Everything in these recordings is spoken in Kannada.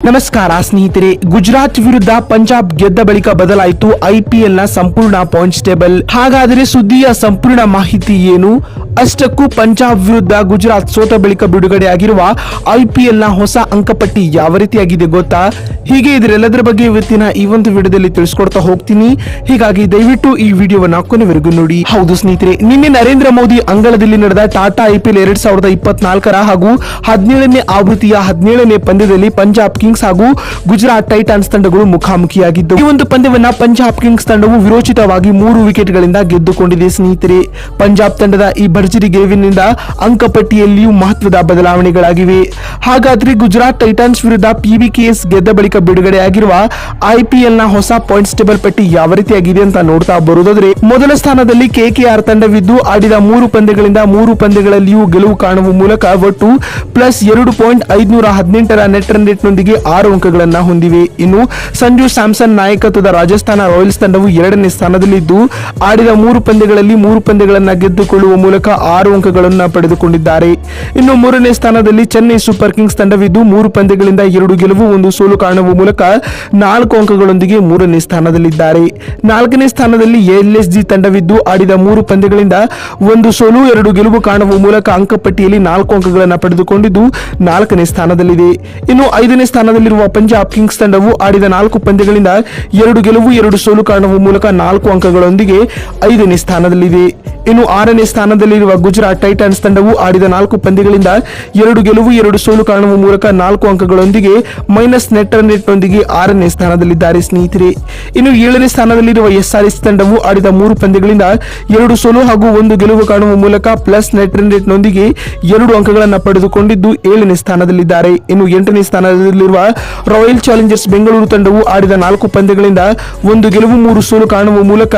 ನಮಸ್ಕಾರ ಸ್ನೇಹಿತರೆ, ಗುಜರಾತ್ ವಿರುದ್ಧ ಪಂಜಾಬ್ ಗೆದ್ದ ಬಳಿಕ ಬದಲಾಯಿತು ಐಪಿಎಲ್ ನ ಸಂಪೂರ್ಣ ಪಾಯಿಂಟ್ಸ್ ಟೇಬಲ್. ಹಾಗಾದರೆ ಸುದ್ದಿಯ ಸಂಪೂರ್ಣ ಮಾಹಿತಿ ಏನು? ಅಷ್ಟಕ್ಕೂ ಪಂಜಾಬ್ ವಿರುದ್ಧ ಗುಜರಾತ್ ಸೋತ ಬಳಿಕ ಬಿಡುಗಡೆಯಾಗಿರುವ ಐಪಿಎಲ್ ನ ಹೊಸ ಅಂಕಪಟ್ಟಿ ಯಾವ ರೀತಿಯಾಗಿದೆ ಗೊತ್ತಾ? ಹೀಗೆ ಇದರೆಲ್ಲದರ ಬಗ್ಗೆ ಇವತ್ತಿನ ಈ ಒಂದು ವಿಡಿಯೋದಲ್ಲಿ ತಿಳಿಸ್ಕೊಡ್ತಾ ಹೋಗ್ತೀನಿ. ಹೀಗಾಗಿ ದಯವಿಟ್ಟು ಈ ವಿಡಿಯೋವನ್ನ ಕೊನೆವರೆಗೂ ನೋಡಿ. ಹೌದು ಸ್ನೇಹಿತರೆ, ನಿನ್ನೆ ನರೇಂದ್ರ ಮೋದಿ ಅಂಗಳದಲ್ಲಿ ನಡೆದ ಟಾಟಾ ಐಪಿಎಲ್ 2024 ಹಾಗೂ 17ನೇ ಆವೃತ್ತಿಯ 17ನೇ ಪಂದ್ಯದಲ್ಲಿ ಪಂಜಾಬ್ ಕಿಂಗ್ಸ್ ಹಾಗೂ ಗುಜರಾತ್ ಟೈಟಾನ್ಸ್ ತಂಡಗಳು ಮುಖಾಮುಖಿಯಾಗಿದ್ದವು. ಈ ಒಂದು ಪಂದ್ಯವನ್ನ ಪಂಜಾಬ್ ಕಿಂಗ್ಸ್ ತಂಡವು ವಿರೋಚಿತವಾಗಿ 3 ವಿಕೆಟ್ಗಳಿಂದ ಗೆದ್ದುಕೊಂಡಿದೆ. ಸ್ನೇಹಿತರೆ, ಪಂಜಾಬ್ ತಂಡದ ಈ ಭರ್ಜರಿ ಗೆಲುವಿನಿಂದ ಅಂಕಪಟ್ಟಿಯಲ್ಲಿಯೂ ಮಹತ್ವದ ಬದಲಾವಣೆಗಳಾಗಿವೆ. ಹಾಗಾದ್ರೆ ಗುಜರಾತ್ ಟೈಟಾನ್ಸ್ ವಿರುದ್ಧ PBKS ಗೆದ್ದ ಬಳಿಕ ಬಿಡುಗಡೆಯಾಗಿರುವ ಐಪಿಎಲ್ ನ ಹೊಸ ಪಾಯಿಂಟ್ಸ್ ಟೇಬಲ್ ಪಟ್ಟಿ ಯಾವ ರೀತಿಯಾಗಿದೆ ಅಂತ ನೋಡ್ತಾ ಬರುವುದಾದ್ರೆ, ಮೊದಲ ಸ್ಥಾನದಲ್ಲಿ KKR ತಂಡವಿದ್ದು ಆಡಿದ 3 ಪಂದ್ಯಗಳಿಂದ 3 ಪಂದ್ಯಗಳಲ್ಲಿಯೂ ಗೆಲುವು ಕಾಣುವ ಮೂಲಕ ಒಟ್ಟು +2.518 ನೆಟ್ ರನ್ ರೇಟ್ ನೊಂದಿಗೆ 6 ಅಂಕಗಳನ್ನು ಹೊಂದಿವೆ. ಇನ್ನು ಸಂಜು ಸ್ಯಾಮ್ಸನ್ ನಾಯಕತ್ವದ ರಾಜಸ್ಥಾನ ರಾಯಲ್ಸ್ ತಂಡವು 2ನೇ ಸ್ಥಾನದಲ್ಲಿದ್ದು ಆಡಿದ 3 ಪಂದ್ಯಗಳಲ್ಲಿ 3 ಪಂದ್ಯಗಳನ್ನು ಗೆದ್ದುಕೊಳ್ಳುವ ಮೂಲಕ 6 ಅಂಕಗಳನ್ನು ಪಡೆದುಕೊಂಡಿದ್ದಾರೆ. ಇನ್ನು 3ನೇ ಸ್ಥಾನದಲ್ಲಿ ಚೆನ್ನೈ ಸೂಪರ್ ಕಿಂಗ್ಸ್ ತಂಡವಿದ್ದು 3 ಪಂದ್ಯಗಳಿಂದ 2 ಗೆಲುವು 1 ಸೋಲು ಕಾಣುವ ಮೂಲಕ 4 ಅಂಕಗಳೊಂದಿಗೆ 3ನೇ ಸ್ಥಾನದಲ್ಲಿದ್ದಾರೆ. 4ನೇ ಸ್ಥಾನದಲ್ಲಿ LSG ತಂಡವಿದ್ದು ಆಡಿದ 3 ಪಂದ್ಯಗಳಿಂದ 1 ಸೋಲು 2 ಗೆಲುವು ಕಾಣುವ ಮೂಲಕ ಅಂಕಪಟ್ಟಿಯಲ್ಲಿ 4 ಅಂಕಗಳನ್ನು ಪಡೆದುಕೊಂಡಿದ್ದು 4ನೇ ಸ್ಥಾನದಲ್ಲಿದೆ. ಇನ್ನು 5ನೇ ಸ್ಥಾನದಲ್ಲಿರುವ ಪಂಜಾಬ್ ಕಿಂಗ್ಸ್ ತಂಡವು ಆಡಿದ 4 ಪಂದ್ಯಗಳಿಂದ 2 ಗೆಲುವು 2 ಸೋಲು ಕಾಣುವ ಮೂಲಕ 4 ಅಂಕಗಳೊಂದಿಗೆ 5ನೇ ಸ್ಥಾನದಲ್ಲಿದೆ. ಇನ್ನು 6ನೇ ಸ್ಥಾನದಲ್ಲಿರುವ ಗುಜರಾತ್ ಟೈಟಾನ್ಸ್ ತಂಡವು ಆಡಿದ 4 ಪಂದ್ಯಗಳಿಂದ 2 ಗೆಲುವು 2 ಸೋಲು ಕಾಣುವ ಮೂಲಕ 4 ಅಂಕಗಳೊಂದಿಗೆ ಮೈನಸ್ ನೆಟ್ ರನ್ ರೇಟ್ ನೊಂದಿಗೆ 6ನೇ ಸ್ಥಾನದಲ್ಲಿದ್ದಾರೆ. ಸ್ನೇಹಿತರೆ, ಇನ್ನು 7ನೇ ಸ್ಥಾನದಲ್ಲಿರುವ SRH ತಂಡವು ಆಡಿದ 3 ಪಂದ್ಯಗಳಿಂದ 2 ಸೋಲು ಹಾಗೂ 1 ಗೆಲುವು ಕಾಣುವ ಮೂಲಕ ಪ್ಲಸ್ ನೆಟ್ ರನ್ ರೇಟ್ ನೊಂದಿಗೆ 2 ಅಂಕಗಳನ್ನು ಪಡೆದುಕೊಂಡಿದ್ದು 7ನೇ ಸ್ಥಾನದಲ್ಲಿದ್ದಾರೆ. ಇನ್ನು 8ನೇ ಸ್ಥಾನದಲ್ಲಿರುವ ರಾಯಲ್ ಚಾಲೆಂಜರ್ಸ್ ಬೆಂಗಳೂರು ತಂಡವು ಆಡಿದ 4 ಪಂದ್ಯಗಳಿಂದ 1 ಗೆಲುವು 3 ಸೋಲು ಕಾಣುವ ಮೂಲಕ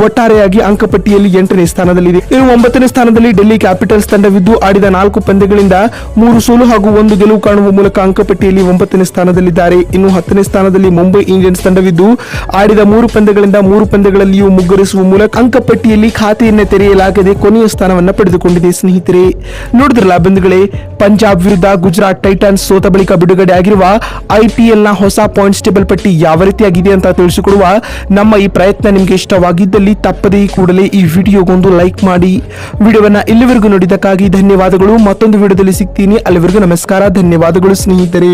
ಒಟ್ಟಾರೆಯಾಗಿ ಅಂಕಪಟ್ಟಿಯಲ್ಲಿ 8ನೇ ಸ್ಥಾನದಲ್ಲಿದೆ. ಇನ್ನು 9ನೇ ಸ್ಥಾನದಲ್ಲಿ ಡೆಲ್ಲಿ ಕ್ಯಾಪಿಟಲ್ಸ್ ತಂಡವಿದ್ದು ಆಡಿದ 4 ಪಂದ್ಯಗಳಿಂದ 3 ಸೋಲು ಹಾಗೂ 1 ಗೆಲುವು ಕಾಣುವ ಮೂಲಕ ಅಂಕಪಟ್ಟಿಯಲ್ಲಿ 9ನೇ ಸ್ಥಾನದಲ್ಲಿದ್ದಾರೆ. ಇನ್ನು 10ನೇ ಸ್ಥಾನದಲ್ಲಿ ಮುಂಬೈ ಇಂಡಿಯನ್ಸ್ ತಂಡವಿದ್ದು ಆಡಿದ 3 ಪಂದ್ಯಗಳಿಂದ 3 ಪಂದ್ಯಗಳಲ್ಲಿಯೂ ಮುಗ್ಗರಿಸುವ ಮೂಲಕ ಅಂಕಪಟ್ಟಿಯಲ್ಲಿ ಖಾತೆಯನ್ನು ತೆರೆಯಲಾಗದೆ ಕೊನೆಯ ಸ್ಥಾನವನ್ನು ಪಡೆದುಕೊಂಡಿದೆ. ಸ್ನೇಹಿತರೆ, ನೋಡಿದ್ರಲ್ಲ ಬಂಧುಗಳೇ, ಪಂಜಾಬ್ ವಿರುದ್ಧ ಗುಜರಾತ್ ಟೈಟಾನ್ಸ್ ಸೋತ ಬಳಿಕ ಬಿಡುಗಡೆ ಆಗಿರುವ ಐಪಿಎಲ್ ನ ಹೊಸ ಪಾಯಿಂಟ್ಸ್ ಟೇಬಲ್ ಪಟ್ಟಿ ಯಾವ ರೀತಿಯಾಗಿದೆ ಅಂತ ತಿಳಿಸಿಕೊಡುವ ನಮ್ಮ ಈ ಪ್ರಯತ್ನ ನಿಮಗೆ ಇಷ್ಟವಾಗಿದ್ದಲ್ಲಿ ತಪ್ಪದೇ ಕೂಡಲೇ ಈ ವಿಡಿಯೋಗೊಂದು ಲೈಕ್ ಮಾಡಿ. ವಿಡಿಯೋವನ್ನ ಇಲ್ಲಿವರೆಗೂ ನೋಡಿದ್ದಕ್ಕಾಗಿ ಧನ್ಯವಾದಗಳು. ಮತ್ತೊಂದು ವಿಡಿಯೋದಲ್ಲಿ ಸಿಗ್ತೀನಿ. ಅಲ್ಲಿವರೆಗೂ ನಮಸ್ಕಾರ, ಧನ್ಯವಾದಗಳು ಸ್ನೇಹಿತರೆ.